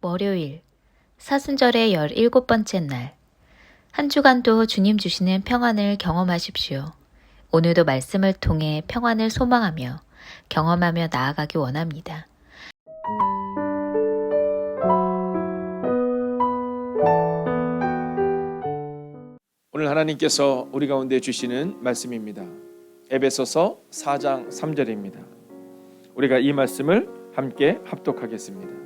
월요일, 사순절의 17번째 날. 한 주간도 주님 주시는 평안을 경험하십시오. 오늘도 말씀을 통해 평안을 소망하며 경험하며 나아가기 원합니다. 오늘 하나님께서 우리 가운데 주시는 말씀입니다. 에베소서 4장 3절입니다. 우리가 이 말씀을 함께 합독하겠습니다.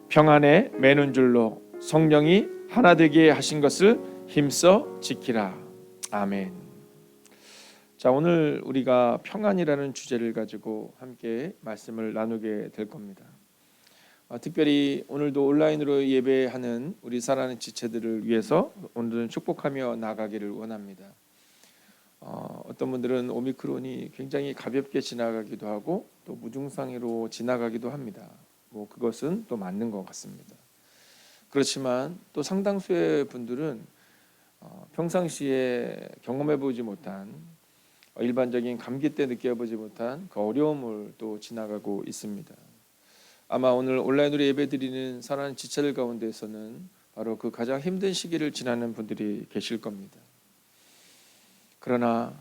평안에 매는 줄로 성령이 하나 되게 하신 것을 힘써 지키라. 아멘. 자, 오늘 우리가 평안이라는 주제를 가지고 함께 말씀을 나누게 될 겁니다. 특별히 오늘도 온라인으로 예배하는 우리 사랑하는 지체들을 위해서 오늘은 축복하며 나가기를 원합니다. 어떤 분들은 오미크론이 굉장히 가볍게 지나가기도 하고 또 무증상으로 지나가기도 합니다. 그것은 또 맞는 것 같습니다. 그렇지만 또 상당수의 분들은 평상시에 경험해보지 못한 일반적인 감기 때 느껴보지 못한 그 어려움을 또 지나가고 있습니다. 아마 오늘 온라인으로 예배드리는 사랑하는 지체들 가운데서는 바로 그 가장 힘든 시기를 지나는 분들이 계실 겁니다. 그러나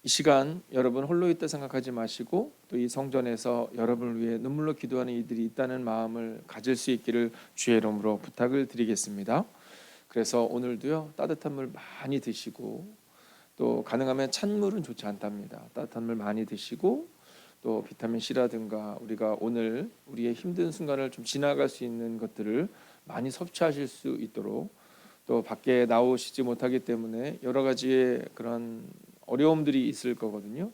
이 시간 여러분 홀로 있다 생각하지 마시고 또 이 성전에서 여러분을 위해 눈물로 기도하는 이들이 있다는 마음을 가질 수 있기를 주의 이름으로 부탁을 드리겠습니다. 그래서 오늘도요, 따뜻한 물 많이 드시고 또 가능하면 찬물은 좋지 않답니다. 따뜻한 물 많이 드시고 또 비타민 C라든가 우리가 오늘 우리의 힘든 순간을 좀 지나갈 수 있는 것들을 많이 섭취하실 수 있도록, 또 밖에 나오시지 못하기 때문에 여러 가지의 그런 어려움들이 있을 거거든요.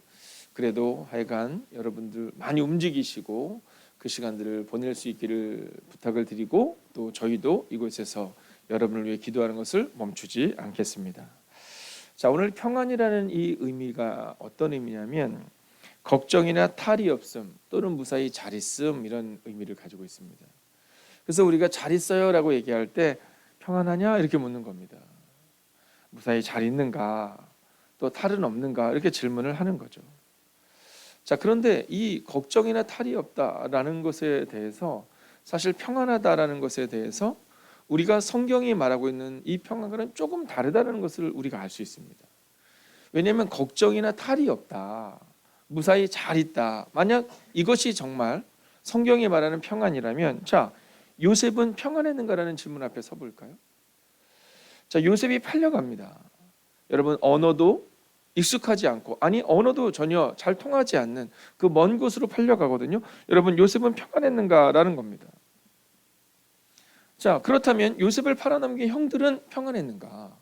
그래도 하여간 여러분들 많이 움직이시고 그 시간들을 보낼 수 있기를 부탁을 드리고, 또 저희도 이곳에서 여러분을 위해 기도하는 것을 멈추지 않겠습니다. 자, 오늘 평안이라는 이 의미가 어떤 의미냐면 걱정이나 탈이 없음 또는 무사히 잘 있음, 이런 의미를 가지고 있습니다. 그래서 우리가 잘 있어요 라고 얘기할 때 평안하냐 이렇게 묻는 겁니다. 무사히 잘 있는가, 또 탈은 없는가, 이렇게 질문을 하는 거죠. 자, 그런데 이 걱정이나 탈이 없다라는 것에 대해서, 사실 평안하다라는 것에 대해서 우리가 성경이 말하고 있는 이 평안과는 조금 다르다는 것을 우리가 알 수 있습니다. 왜냐하면 걱정이나 탈이 없다, 무사히 잘 있다, 만약 이것이 정말 성경이 말하는 평안이라면, 자, 요셉은 평안했는가라는 질문 앞에 서볼까요? 자, 요셉이 팔려갑니다. 여러분, 언어도 익숙하지 않고, 아니 언어도 전혀 잘 통하지 않는 그 먼 곳으로 팔려가거든요. 여러분, 요셉은 평안했는가라는 겁니다. 자, 그렇다면 요셉을 팔아넘긴 형들은 평안했는가?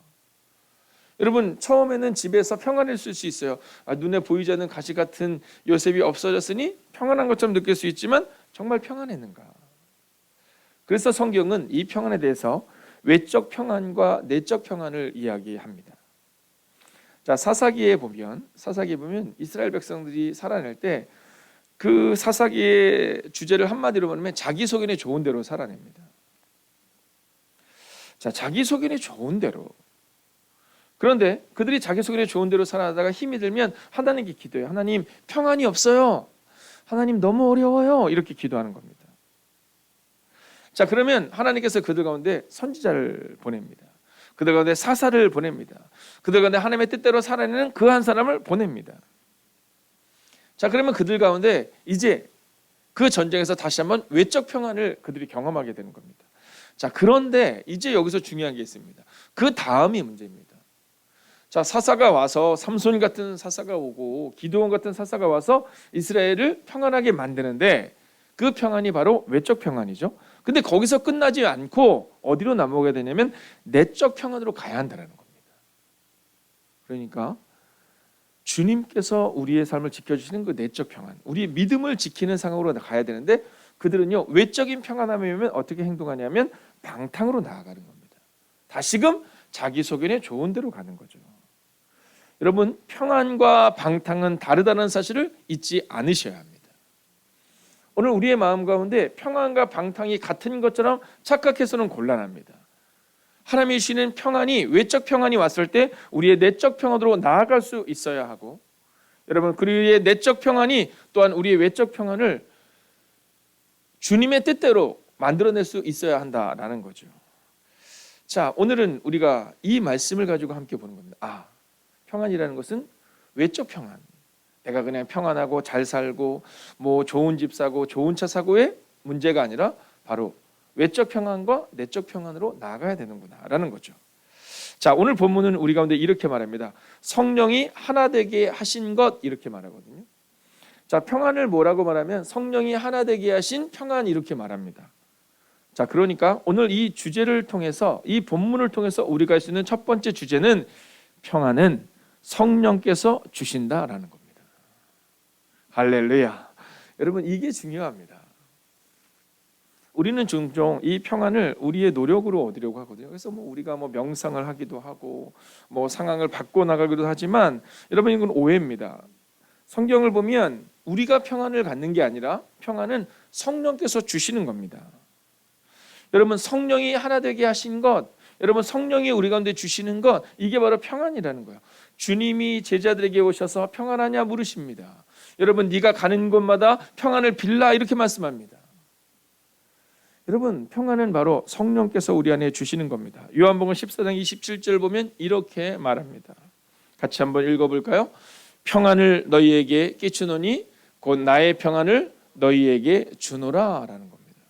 여러분, 처음에는 집에서 평안했을 수 있어요. 눈에 보이지 않는 가시 같은 요셉이 없어졌으니 평안한 것처럼 느낄 수 있지만 정말 평안했는가? 그래서 성경은 이 평안에 대해서 외적 평안과 내적 평안을 이야기합니다. 자, 사사기에 보면 이스라엘 백성들이 살아낼 때 그 사사기의 주제를 한마디로 말하면 자기소견이 좋은 대로 살아냅니다. 자, 자기소견이 좋은 대로. 그런데 그들이 자기소견이 좋은 대로 살아가다가 힘이 들면 하나님께 기도해요. 하나님, 평안이 없어요. 하나님, 너무 어려워요. 이렇게 기도하는 겁니다. 자, 그러면 하나님께서 그들 가운데 선지자를 보냅니다. 그들 가운데 사사를 보냅니다. 그들 가운데 하나님의 뜻대로 살아내는 그 한 사람을 보냅니다. 자, 그러면 그들 가운데 이제 그 전쟁에서 다시 한번 외적 평안을 그들이 경험하게 되는 겁니다. 자, 그런데 이제 여기서 중요한 게 있습니다. 그 다음이 문제입니다. 자, 사사가 와서, 삼손 같은 사사가 오고 기드온 같은 사사가 와서 이스라엘을 평안하게 만드는데, 그 평안이 바로 외적 평안이죠. 근데 거기서 끝나지 않고 어디로 넘어가게 되냐면 내적 평안으로 가야 한다는 겁니다. 그러니까 주님께서 우리의 삶을 지켜주시는 그 내적 평안, 우리의 믿음을 지키는 상황으로 가야 되는데, 그들은요, 외적인 평안함이면 어떻게 행동하냐면 방탕으로 나아가는 겁니다. 다시금 자기 소견에 좋은 대로 가는 거죠. 여러분, 평안과 방탕은 다르다는 사실을 잊지 않으셔야 합니다. 오늘 우리의 마음 가운데 평안과 방탕이 같은 것처럼 착각해서는 곤란합니다. 하나님이 주시는 평안이, 외적 평안이 왔을 때 우리의 내적 평안으로 나아갈 수 있어야 하고, 여러분, 그리의 내적 평안이 또한 우리의 외적 평안을 주님의 뜻대로 만들어낼 수 있어야 한다라는 거죠. 자, 오늘은 우리가 이 말씀을 가지고 함께 보는 겁니다. 평안이라는 것은 외적 평안. 내가 그냥 평안하고 잘 살고 뭐 좋은 집 사고 좋은 차 사고의 문제가 아니라 바로 외적 평안과 내적 평안으로 나아가야 되는구나라는 거죠. 자, 오늘 본문은 우리 가운데 이렇게 말합니다. 성령이 하나 되게 하신 것, 이렇게 말하거든요. 자, 평안을 뭐라고 말하면 성령이 하나 되게 하신 평안, 이렇게 말합니다. 자, 그러니까 오늘 이 주제를 통해서, 이 본문을 통해서 우리가 할 수 있는 첫 번째 주제는 평안은 성령께서 주신다라는 겁니다. 할렐루야. 여러분, 이게 중요합니다. 우리는 종종 이 평안을 우리의 노력으로 얻으려고 하거든요. 그래서 우리가 명상을 하기도 하고 상황을 바꿔 나가기도 하지만, 여러분, 이건 오해입니다. 성경을 보면 우리가 평안을 갖는 게 아니라 평안은 성령께서 주시는 겁니다. 여러분, 성령이 하나 되게 하신 것, 여러분, 성령이 우리 가운데 주시는 것, 이게 바로 평안이라는 거예요. 주님이 제자들에게 오셔서 평안하냐 물으십니다. 여러분, 네가 가는 곳마다 평안을 빌라, 이렇게 말씀합니다. 여러분, 평안은 바로 성령께서 우리 안에 주시는 겁니다. 요한복음 14장 27절 보면 이렇게 말합니다. 같이 한번 읽어볼까요? 평안을 너희에게 끼치노니 곧 나의 평안을 너희에게 주노라 라는 겁니다.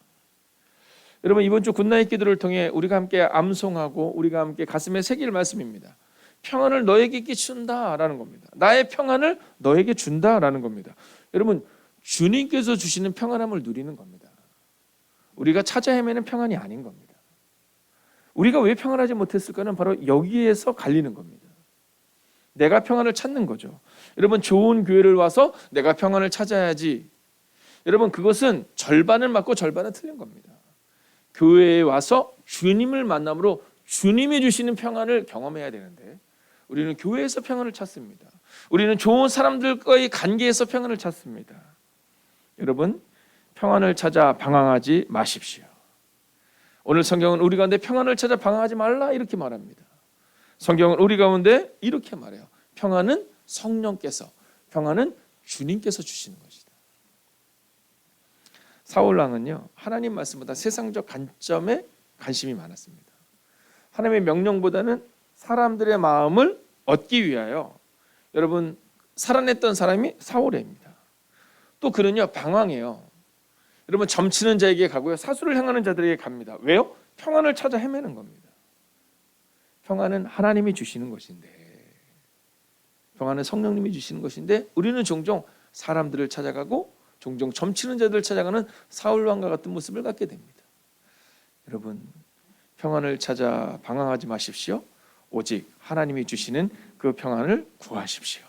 여러분, 이번 주 굿나잇 기도를 통해 우리가 함께 암송하고 우리가 함께 가슴에 새길 말씀입니다. 평안을 너에게 끼친다라는 겁니다. 나의 평안을 너에게 준다라는 겁니다. 여러분, 주님께서 주시는 평안함을 누리는 겁니다. 우리가 찾아 헤매는 평안이 아닌 겁니다. 우리가 왜 평안하지 못했을까는 바로 여기에서 갈리는 겁니다. 내가 평안을 찾는 거죠. 여러분, 좋은 교회를 와서 내가 평안을 찾아야지. 여러분, 그것은 절반을 맞고 절반은 틀린 겁니다. 교회에 와서 주님을 만남으로 주님이 주시는 평안을 경험해야 되는데, 우리는 교회에서 평안을 찾습니다. 우리는 좋은 사람들과의 관계에서 평안을 찾습니다. 여러분, 평안을 찾아 방황하지 마십시오. 오늘 성경은 우리 가운데 평안을 찾아 방황하지 말라, 이렇게 말합니다. 성경은 우리 가운데 이렇게 말해요. 평안은 성령께서, 평안은 주님께서 주시는 것이다. 사울왕은요, 하나님 말씀보다 세상적 관점에 관심이 많았습니다. 하나님의 명령보다는 사람들의 마음을 얻기 위하여, 여러분, 살아냈던 사람이 사울입니다. 또 그는요, 방황해요. 여러분, 점치는 자에게 가고요, 사수를 행하는 자들에게 갑니다. 왜요? 평안을 찾아 헤매는 겁니다. 평안은 하나님이 주시는 것인데, 평안은 성령님이 주시는 것인데, 우리는 종종 사람들을 찾아가고 종종 점치는 자들을 찾아가는 사울왕과 같은 모습을 갖게 됩니다. 여러분, 평안을 찾아 방황하지 마십시오. 오직 하나님이 주시는 그 평안을 구하십시오.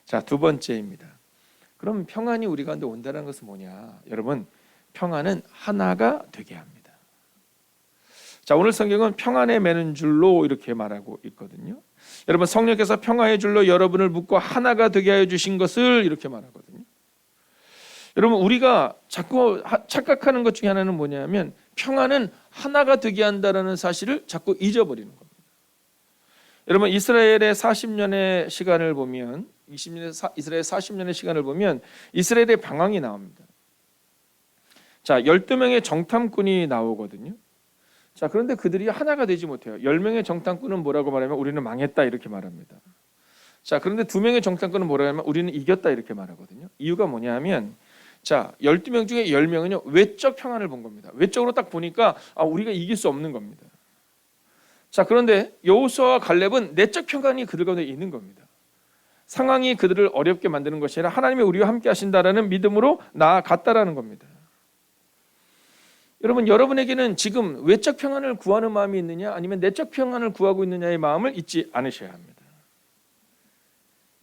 자, 두 번째입니다. 그럼 평안이 우리 가운데 온다는 것은 뭐냐? 여러분, 평안은 하나가 되게 합니다. 자, 오늘 성경은 평안에 매는 줄로 이렇게 말하고 있거든요. 여러분, 성령께서 평화의 줄로 여러분을 묶고 하나가 되게 하여 주신 것을 이렇게 말하거든요. 여러분, 우리가 자꾸 착각하는 것 중에 하나는 뭐냐면, 평안은 하나가 되게 한다는 사실을 자꾸 잊어버리는 겁니다. 여러분, 이스라엘의 40년의 시간을 보면, 이스라엘 40년의 시간을 보면 이스라엘의 방황이 나옵니다. 자, 12명의 정탐꾼이 나오거든요. 자, 그런데 그들이 하나가 되지 못해요. 10명의 정탐꾼은 뭐라고 말하면 우리는 망했다, 이렇게 말합니다. 자, 그런데 2명의 정탐꾼은 뭐라고 하면 우리는 이겼다, 이렇게 말하거든요. 이유가 뭐냐면, 자, 12명 중에 10명은요 외적 평안을 본 겁니다. 외적으로 딱 보니까 우리가 이길 수 없는 겁니다. 자, 그런데 여호수아와 갈렙은 내적 평안이 그들 가운데 있는 겁니다. 상황이 그들을 어렵게 만드는 것이 아니라 하나님이 우리와 함께 하신다라는 믿음으로 나아갔다라는 겁니다. 여러분, 여러분에게는 지금 외적 평안을 구하는 마음이 있느냐, 아니면 내적 평안을 구하고 있느냐의 마음을 잊지 않으셔야 합니다.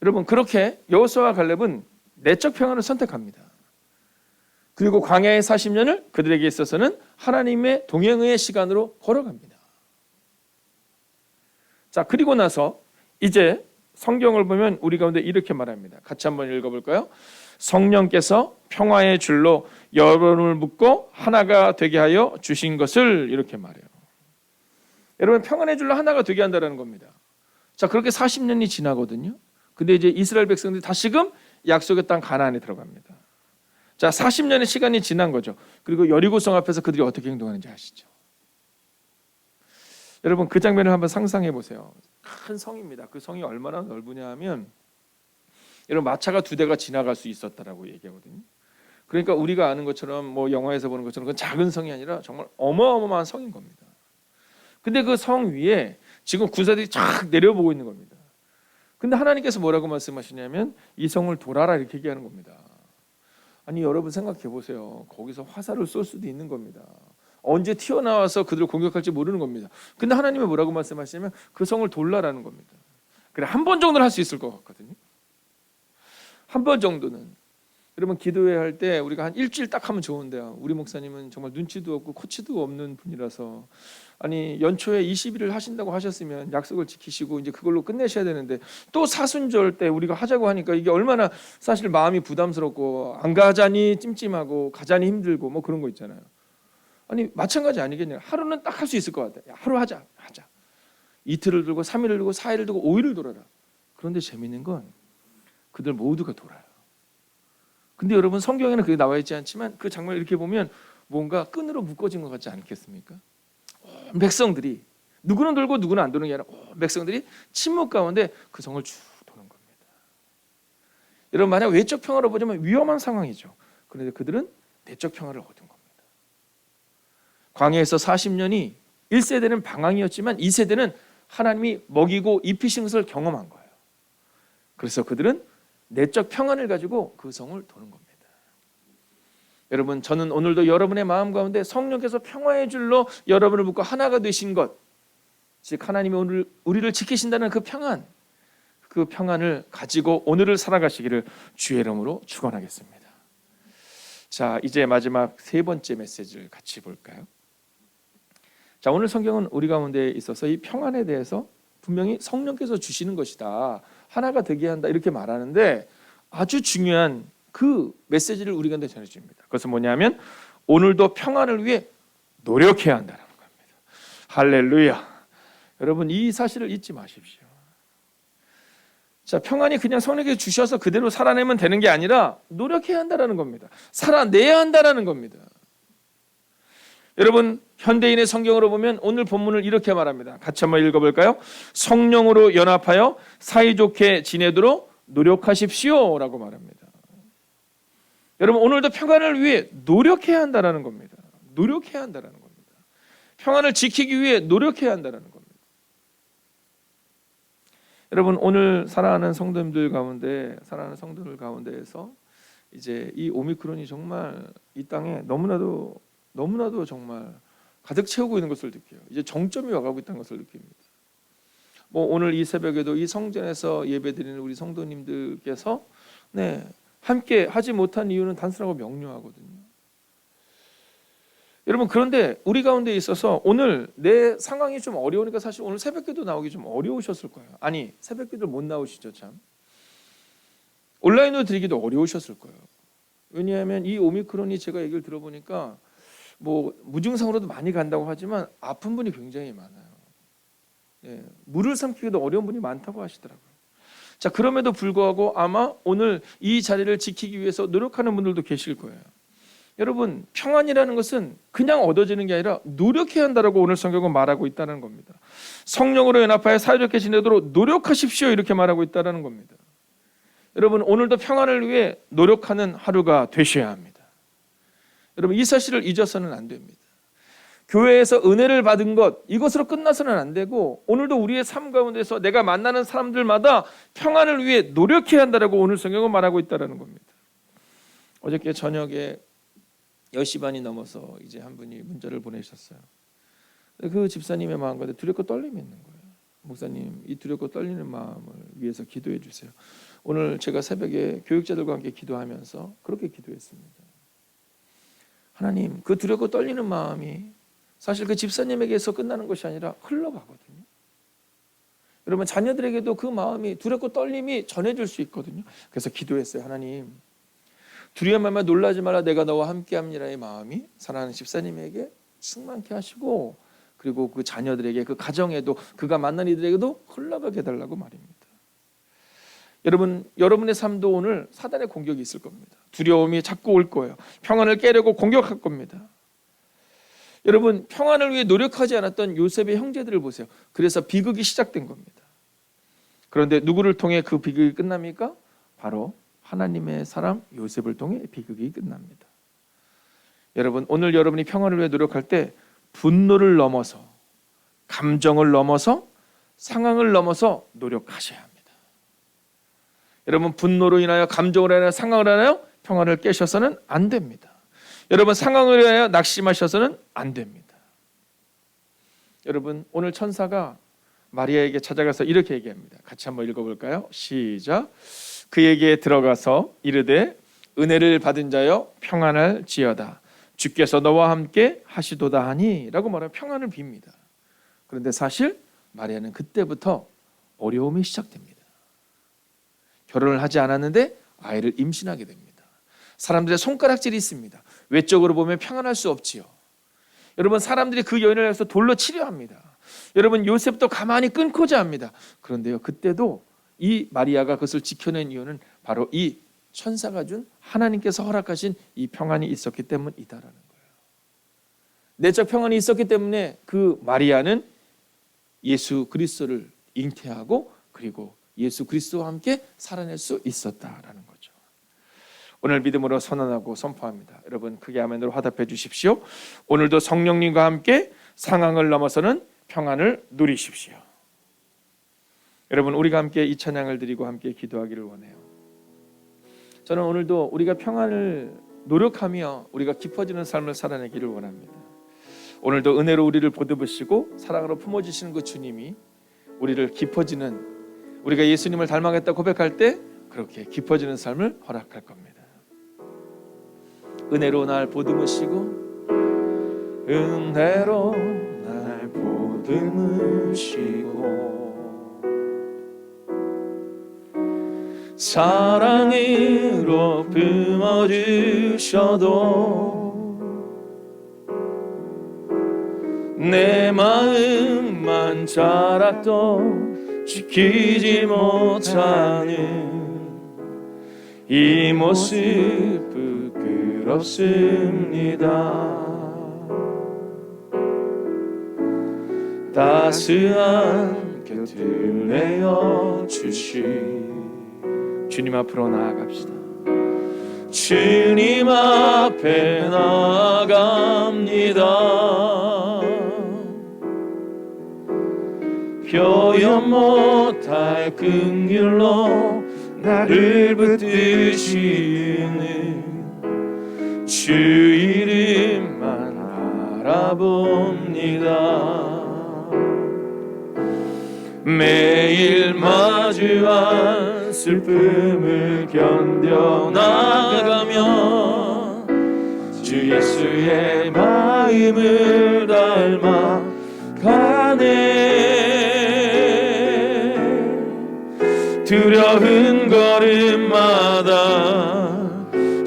여러분, 그렇게 여호수아와 갈렙은 내적 평안을 선택합니다. 그리고 광야의 40년을 그들에게 있어서는 하나님의 동행의 시간으로 걸어갑니다. 자, 그리고 나서 이제 성경을 보면 우리 가운데 이렇게 말합니다. 같이 한번 읽어볼까요? 성령께서 평화의 줄로 여러분을 묶고 하나가 되게 하여 주신 것을, 이렇게 말해요. 여러분, 평안의 줄로 하나가 되게 한다는 겁니다. 자, 그렇게 40년이 지나거든요. 근데 이제 이스라엘 백성들이 다시금 약속의 땅 가나안에 들어갑니다. 자, 40년의 시간이 지난 거죠. 그리고 여리고성 앞에서 그들이 어떻게 행동하는지 아시죠? 여러분 그 장면을 한번 상상해 보세요. 큰 성입니다. 그 성이 얼마나 넓으냐 하면 여러분 마차가 2대가 지나갈 수 있었다라고 얘기하거든요. 그러니까 우리가 아는 것처럼 뭐 영화에서 보는 것처럼 그 작은 성이 아니라 정말 어마어마한 성인 겁니다. 근데 그 성 위에 지금 군사들이 쫙 내려보고 있는 겁니다. 근데 하나님께서 뭐라고 말씀하시냐면 이 성을 돌아라 이렇게 얘기하는 겁니다. 아니 여러분 생각해 보세요. 거기서 화살을 쏠 수도 있는 겁니다. 언제 튀어나와서 그들을 공격할지 모르는 겁니다. 근데 하나님이 뭐라고 말씀하시냐면 그 성을 돌라라는 겁니다. 그래 한 번 정도는 할 수 있을 것 같거든요. 한 번 정도는. 여러분 기도회 할 때 우리가 한 일주일 딱 하면 좋은데요. 우리 목사님은 정말 눈치도 없고 코치도 없는 분이라서 아니 연초에 20일을 하신다고 하셨으면 약속을 지키시고 이제 그걸로 끝내셔야 되는데 또 사순절 때 우리가 하자고 하니까 이게 얼마나 사실 마음이 부담스럽고 안 가자니 찜찜하고 가자니 힘들고 뭐 그런 거 있잖아요. 아니 마찬가지 아니겠냐. 하루는 딱 할 수 있을 것 같아. 야, 하루 하자. 이틀을 두고 3일을 두고 4일을 두고 5일을 돌아라. 그런데 재미있는 건 그들 모두가 돌아요. 근데 여러분 성경에는 그게 나와 있지 않지만 그 장면을 이렇게 보면 뭔가 끈으로 묶어진 것 같지 않겠습니까? 백성들이 누구는 돌고 누구는 안 도는 게 아니라 백성들이 침묵 가운데 그 성을 쭉 도는 겁니다. 여러분 만약 외적 평화로 보자면 위험한 상황이죠. 그런데 그들은 내적 평화를 얻은 겁니다. 광야에서 40년이 1세대는 방황이었지만 2세대는 하나님이 먹이고 입히신 것을 경험한 거예요. 그래서 그들은 내적 평안을 가지고 그 성을 도는 겁니다. 여러분 저는 오늘도 여러분의 마음 가운데 성령께서 평화의 줄로 여러분을 묶고 하나가 되신 것, 즉 하나님이 오늘 우리를 지키신다는 그 평안을 가지고 오늘을 살아가시기를 주의 이름으로 축원하겠습니다. 자, 이제 마지막 3번째 메시지를 같이 볼까요? 자, 오늘 성경은 우리 가운데 있어서 이 평안에 대해서 분명히 성령께서 주시는 것이다, 하나가 되게 한다 이렇게 말하는데 아주 중요한 그 메시지를 우리 가운데 전해줍니다. 그것은 뭐냐면 오늘도 평안을 위해 노력해야 한다는 겁니다. 할렐루야. 여러분 이 사실을 잊지 마십시오. 자, 평안이 그냥 성령께서 주셔서 그대로 살아내면 되는 게 아니라 노력해야 한다는 겁니다. 살아내야 한다는 겁니다. 여러분 현대인의 성경으로 보면 오늘 본문을 이렇게 말합니다. 같이 한번 읽어볼까요? 성령으로 연합하여 사이좋게 지내도록 노력하십시오 라고 말합니다. 여러분 오늘도 평안을 위해 노력해야 한다는 겁니다. 노력해야 한다는 겁니다. 평안을 지키기 위해 노력해야 한다는 겁니다. 여러분 오늘 사랑하는 성도들 가운데에서 이제 이 오미크론이 정말 이 땅에 너무나도 정말 가득 채우고 있는 것을 느껴요. 이제 정점이 와가고 있다는 것을 느낍니다. 뭐 오늘 이 새벽에도 이 성전에서 예배드리는 우리 성도님들께서 함께 하지 못한 이유는 단순하고 명료하거든요. 여러분 그런데 우리 가운데 있어서 오늘 내 상황이 좀 어려우니까 사실 오늘 새벽기도 나오기 좀 어려우셨을 거예요. 아니 새벽기도 못 나오시죠 참. 온라인으로 드리기도 어려우셨을 거예요. 왜냐하면 이 오미크론이 제가 얘기를 들어보니까 뭐 무증상으로도 많이 간다고 하지만 아픈 분이 굉장히 많아요. 물을 삼키기도 어려운 분이 많다고 하시더라고요. 자, 그럼에도 불구하고 아마 오늘 이 자리를 지키기 위해서 노력하는 분들도 계실 거예요. 여러분 평안이라는 것은 그냥 얻어지는 게 아니라 노력해야 한다라고 오늘 성경은 말하고 있다는 겁니다. 성령으로 연합하여 사이좋게 지내도록 노력하십시오 이렇게 말하고 있다는 겁니다. 여러분 오늘도 평안을 위해 노력하는 하루가 되셔야 합니다. 여러분 이 사실을 잊어서는 안 됩니다. 교회에서 은혜를 받은 것 이것으로 끝나서는 안 되고 오늘도 우리의 삶 가운데서 내가 만나는 사람들마다 평안을 위해 노력해야 한다라고 오늘 성경은 말하고 있다는 겁니다. 어저께 저녁에 10시 반이 넘어서 이제 한 분이 문자를 보내셨어요. 그 집사님의 마음 가운데 두렵고 떨림이 있는 거예요. 목사님 이 두렵고 떨리는 마음을 위해서 기도해 주세요. 오늘 제가 새벽에 교육자들과 함께 기도하면서 그렇게 기도했습니다. 하나님 그 두렵고 떨리는 마음이 사실 그 집사님에게서 끝나는 것이 아니라 흘러가거든요. 여러분 자녀들에게도 그 마음이 두렵고 떨림이 전해질 수 있거든요. 그래서 기도했어요. 하나님 두려움 말마 놀라지 마라 내가 너와 함께합니다의 마음이 사랑하는 집사님에게 충만케 하시고 그리고 그 자녀들에게 그 가정에도 그가 만난 이들에게도 흘러가게 해달라고 말입니다. 여러분, 여러분의 삶도 오늘 사단의 공격이 있을 겁니다. 두려움이 자꾸 올 거예요. 평안을 깨려고 공격할 겁니다. 여러분, 평안을 위해 노력하지 않았던 요셉의 형제들을 보세요. 그래서 비극이 시작된 겁니다. 그런데 누구를 통해 그 비극이 끝납니까? 바로 하나님의 사람 요셉을 통해 비극이 끝납니다. 여러분, 오늘 여러분이 평안을 위해 노력할 때 분노를 넘어서, 감정을 넘어서, 상황을 넘어서 노력하셔야 합니다. 여러분, 분노로 인하여, 감정으로 인하여, 상황을 인하여 평안을 깨셔서는 안 됩니다. 여러분, 상황을 인하여 낙심하셔서는 안 됩니다. 여러분, 오늘 천사가 마리아에게 찾아가서 이렇게 얘기합니다. 같이 한번 읽어볼까요? 시작. 그에게 들어가서 이르되 은혜를 받은 자여 평안할지어다. 주께서 너와 함께 하시도다 하니 라고 말하면 평안을 빕니다. 그런데 사실 마리아는 그때부터 어려움이 시작됩니다. 결혼을 하지 않았는데 아이를 임신하게 됩니다. 사람들의 손가락질이 있습니다. 외적으로 보면 평안할 수 없지요. 여러분, 사람들이 그 여인을 해서 돌로 치려 합니다. 여러분, 요셉도 가만히 끊고자 합니다. 그런데요, 그때도 이 마리아가 그것을 지켜낸 이유는 바로 이 천사가 준 하나님께서 허락하신 이 평안이 있었기 때문이다라는 거예요. 내적 평안이 있었기 때문에 그 마리아는 예수 그리스도를 잉태하고 그리고 예수 그리스도와 함께 살아낼 수 있었다라는 거죠. 오늘 믿음으로 선언하고 선포합니다. 여러분, 크게 아멘으로 화답해 주십시오. 오늘도 성령님과 함께 상황을 넘어서는 평안을 누리십시오. 여러분, 우리가 함께 이 찬양을 드리고 함께 기도하기를 원해요. 저는 오늘도 우리가 평안을 노력하며 우리가 깊어지는 삶을 살아내기를 원합니다. 오늘도 은혜로 우리를 보듬으시고 사랑으로 품어주시는 그 주님이 우리를 깊어지는, 우리가 예수님을 닮아가겠다 고백할 때 그렇게 깊어지는 삶을 허락할 겁니다. 은혜로 날 보듬으시고, 은혜로 날 보듬으시고, 사랑으로 품어주셔도 내 마음만 자라도 지키지 못하는 이 모습 부끄럽습니다. 따스한 곁을 내어주시 주님 앞으로 나아갑시다. 주님 앞에 나아갑니다. 표현 못할 긍휼로 나를 붙드시는 주 이름만 바라봅니다. 매일 마주한 슬픔을 견뎌나가며 주 예수의 마음을 닮아가네. 두려운 걸음마다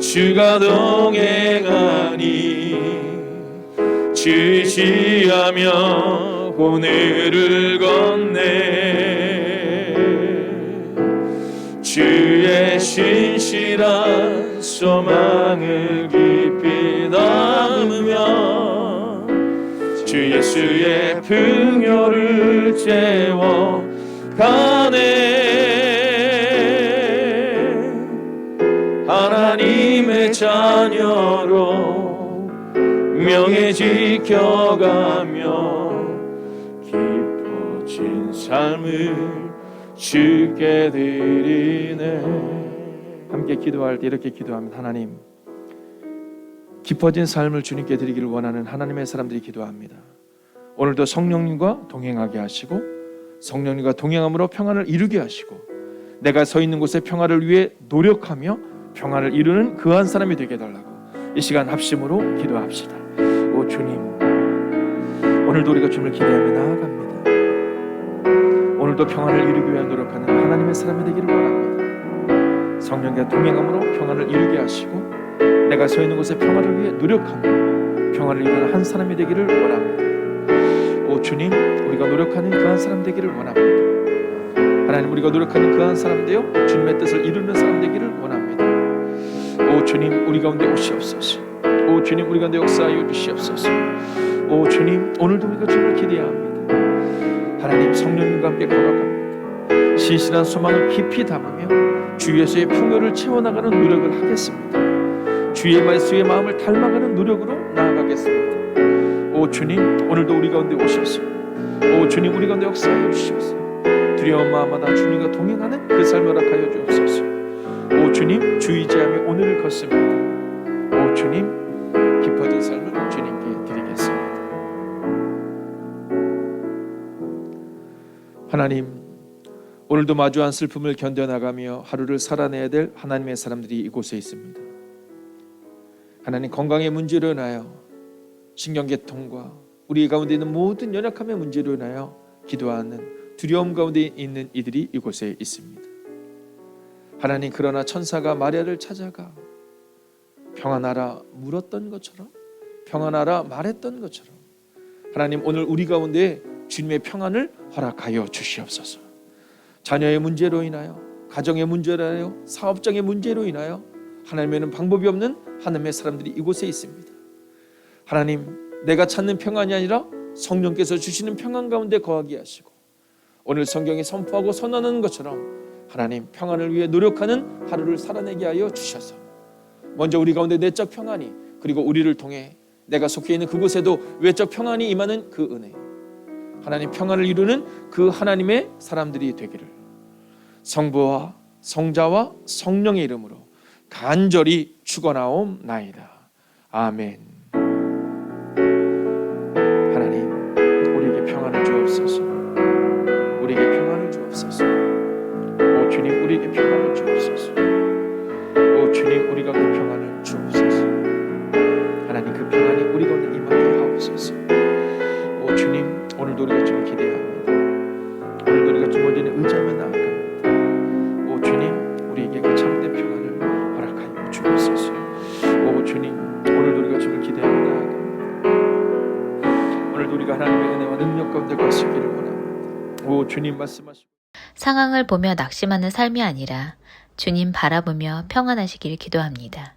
주가 동행하니 지시하며 오늘을 건네. 주의 신실한 소망을 깊이 담으며 주 예수의 풍요를 채워가네. 하나님의 자녀로 명예 지켜가며 깊어진 삶을 주께 드리네. 함께 기도할 때 이렇게 기도합니다. 하나님, 깊어진 삶을 주님께 드리기를 원하는 하나님의 사람들이 기도합니다. 오늘도 성령님과 동행하게 하시고 성령님과 동행함으로 평안을 이루게 하시고 내가 서 있는 곳에 평안을 위해 노력하며 평안을 이루는 그 한 사람이 되게 해달라고 이 시간 합심으로 기도합시다. 오 주님, 오늘도 우리가 주님을 기대하며 나아갑니다. 오늘도 평안을 이루기 위해 노력하는 하나님의 사람이 되기를 원합니다. 성령과 동행함으로 평안을 이루게 하시고 내가 서 있는 곳에 평안을 위해 노력하며 평안을 이루는 한 사람이 되기를 원합니다. 오 주님, 우리가 노력하는 그 한 사람 되기를 원합니다. 하나님, 우리가 노력하는 그 한 사람 되어 주님의 뜻을 이루는 사람 되기를 원합니다. 오 주님, 우리 가운데 오시옵소서. 오 주님, 우리 가운데 역사하여 주시옵소서. 오 주님, 오늘도 우리가 주님을 기대합니다. 하나님, 성령님과 함께 걸어갑니다. 신실한 소망을 깊이 담으며 주 예수의 풍요를 채워나가는 노력을 하겠습니다. 주의 말씀의 마음을 닮아가는 노력으로 나아가겠습니다. 오 주님, 오늘도 우리 가운데 오셔서 오 주님, 우리 가운데 역사하여 주시옵소서. 두려운 마음마다 주님과 동행하는 그 삶을 허락하여 주옵소서. 오 주님, 주 의지하며 오늘을 걷습니다. 오 주님, 깊어진 삶을 주님께 드리겠습니다. 하나님, 오늘도 마주한 슬픔을 견뎌나가며 하루를 살아내야 될 하나님의 사람들이 이곳에 있습니다. 하나님, 건강의 문제로 인하여 신경계통과 우리 가운데 있는 모든 연약함의 문제로 인하여 기도하는 두려움 가운데 있는 이들이 이곳에 있습니다. 하나님, 그러나 천사가 마리아를 찾아가 평안하라 물었던 것처럼, 평안하라 말했던 것처럼 하나님, 오늘 우리 가운데 주님의 평안을 허락하여 주시옵소서. 자녀의 문제로 인하여, 가정의 문제로 인하여, 사업장의 문제로 인하여 하나님에는 방법이 없는 하나님의 사람들이 이곳에 있습니다. 하나님, 내가 찾는 평안이 아니라 성령께서 주시는 평안 가운데 거하게 하시고 오늘 성경에 선포하고 선언하는 것처럼 하나님, 평안을 위해 노력하는 하루를 살아내게 하여 주셔서 먼저 우리 가운데 내적 평안이, 그리고 우리를 통해 내가 속해 있는 그곳에도 외적 평안이 임하는 그 은혜, 하나님 평안을 이루는 그 하나님의 사람들이 되기를 성부와 성자와 성령의 이름으로 간절히 축원하옵나이다. 아멘. 하나님, 우리에게 평안을 주옵소서. 우리에게 평안을 주옵소서. 오 주님, 우리에게 평안을 주옵소서. 오 주님, 우리 가운데 평안을 주옵소서. 하나님, 그 평안이 우리 가운데 임하게 하옵소서. 오 주님, 오늘도 우리가 주를 기대합니다. 오늘도 우리가 주 먼저 의지하며 나아갑니다. 오 주님, 우리에게 그 참된 평안을 허락하여 주옵소서. 오 주님, 오늘도 우리가 주를 기대하며 나아갑니다. 오늘도 우리가 하나님의 은혜와 능력 가운데 거하시기를 원합니다. 오 주님, 말씀하시고 상황을 보며 낙심하는 삶이 아니라 주님 바라보며 평안하시길 기도합니다.